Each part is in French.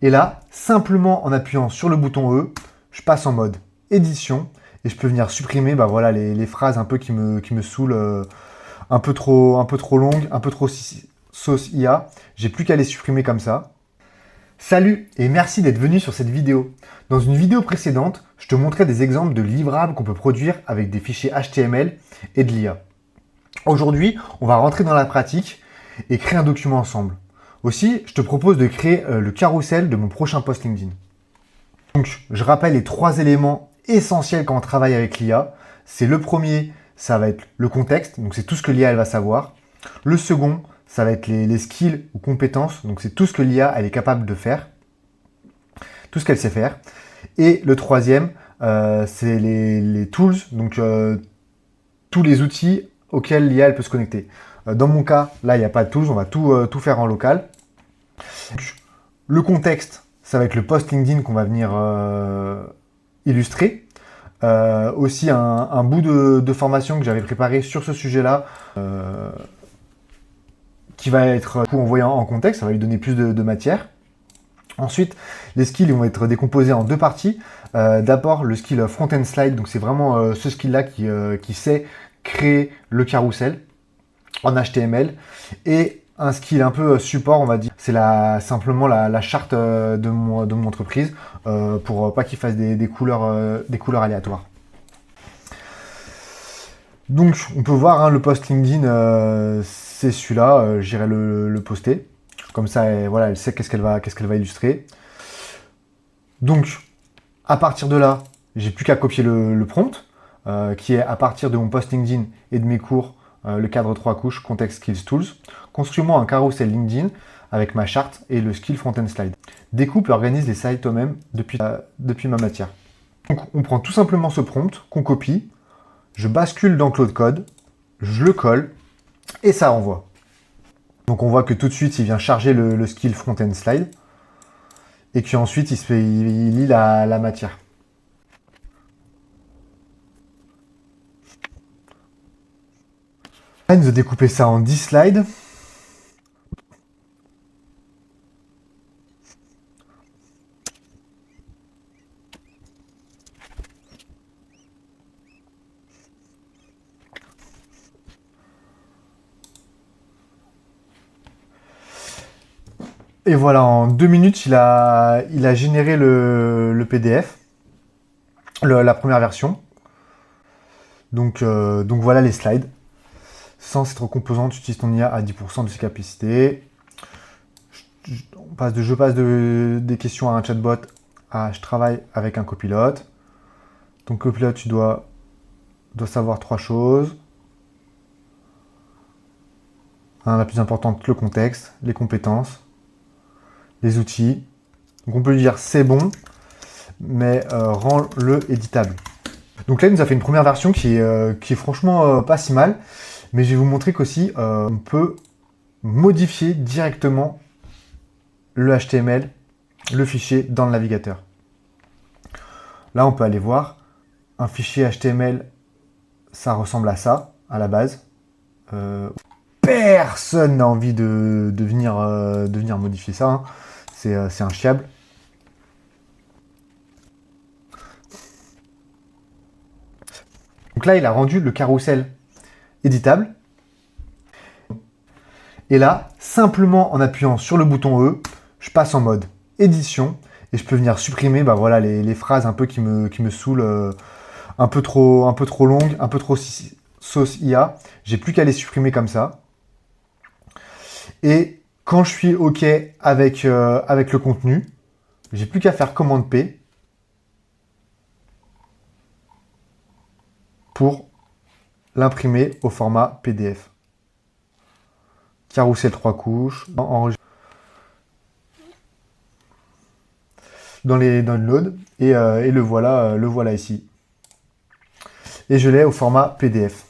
Et là, simplement en appuyant sur le bouton E, je passe en mode édition et je peux venir supprimer voilà, les phrases un peu qui me saoulent, un peu trop longues, un peu trop sauce IA. J'ai plus qu'à les supprimer comme ça. Salut et merci d'être venu sur cette vidéo. Dans une vidéo précédente, je te montrais des exemples de livrables qu'on peut produire avec des fichiers HTML et de l'IA. Aujourd'hui, on va rentrer dans la pratique et créer un document ensemble. Aussi, je te propose de créer le carrousel de mon prochain post LinkedIn. Donc, je rappelle les 3 éléments essentiels quand on travaille avec l'IA. C'est le premier, ça va être le contexte, donc c'est tout ce que l'IA elle va savoir. Le second, ça va être les skills ou compétences, donc c'est tout ce que l'IA elle est capable de faire, tout ce qu'elle sait faire. Et le troisième, c'est les tools, donc tous les outils auxquels l'IA elle peut se connecter. Dans mon cas, là, il n'y a pas de tools, on va tout faire en local. Donc, le contexte, ça va être le post LinkedIn qu'on va venir illustrer. Aussi un bout de formation que j'avais préparé sur ce sujet-là, qui va être envoyé en contexte, ça va lui donner plus de matière. Ensuite, les skills ils vont être décomposés en 2 parties. D'abord, le skill front-end slide, donc c'est vraiment ce skill-là qui sait créer le carrousel en HTML. Et un skill un peu support, on va dire, c'est simplement la charte de mon entreprise pour pas qu'il fasse des couleurs aléatoires. Donc, on peut voir le post LinkedIn, c'est celui-là, j'irai le poster. Comme ça, voilà, elle sait qu'est-ce qu'elle va illustrer. Donc, à partir de là, j'ai plus qu'à copier le prompt, qui est à partir de mon post LinkedIn et de mes cours, le cadre 3 couches, Context Skills Tools. Construis-moi un carrousel LinkedIn avec ma charte et le skill front-end slide. Découpe et organise les slides toi-même depuis ma matière. Donc, on prend tout simplement ce prompt qu'on copie, je bascule dans Claude Code, je le colle et ça envoie. Donc on voit que tout de suite, il vient charger le skill front-end slide et qu'ensuite, il lit la matière. Là, il nous a découpé ça en 10 slides. Et voilà, en 2 minutes, il a généré le PDF, la première version. Donc voilà les slides. Sans cette composante, utilise ton IA à 10% de ses capacités. Je passe des questions à un chatbot à je travaille avec un copilote. Ton copilote, tu dois savoir 3 choses. La plus importante, le contexte, les compétences, les outils. Donc on peut lui dire c'est bon, mais rends-le éditable. Donc là, il nous a fait une première version qui est franchement pas si mal, mais je vais vous montrer qu'aussi on peut modifier directement le HTML, le fichier dans le navigateur. Là, on peut aller voir un fichier HTML, ça ressemble à ça, à la base. Personne n'a envie de venir modifier ça, hein. C'est un chiable. Donc là, il a rendu le carrousel éditable. Et là, simplement en appuyant sur le bouton E, je passe en mode édition et je peux venir supprimer voilà, les phrases un peu qui me saoulent, un peu trop longues, un peu trop sauce IA. J'ai plus qu'à les supprimer comme ça. Et quand je suis OK avec le contenu, j'ai plus qu'à faire commande P pour l'imprimer au format PDF. Carrousel 3 couches, dans les downloads, et le voilà ici. Et je l'ai au format PDF.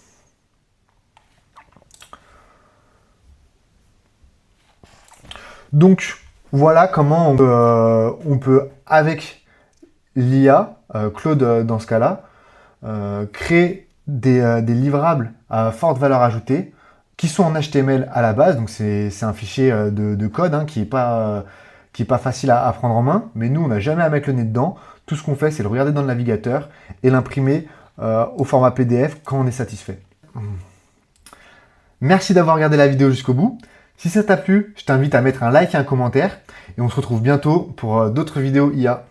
Donc, voilà comment on peut avec l'IA, Claude dans ce cas-là, créer des livrables à forte valeur ajoutée qui sont en HTML à la base, donc c'est un fichier de code qui n'est pas qui n'est pas facile à prendre en main, mais nous, on n'a jamais à mettre le nez dedans. Tout ce qu'on fait, c'est le regarder dans le navigateur et l'imprimer au format PDF quand on est satisfait. Merci d'avoir regardé la vidéo jusqu'au bout. Si ça t'a plu, je t'invite à mettre un like et un commentaire. Et on se retrouve bientôt pour d'autres vidéos IA.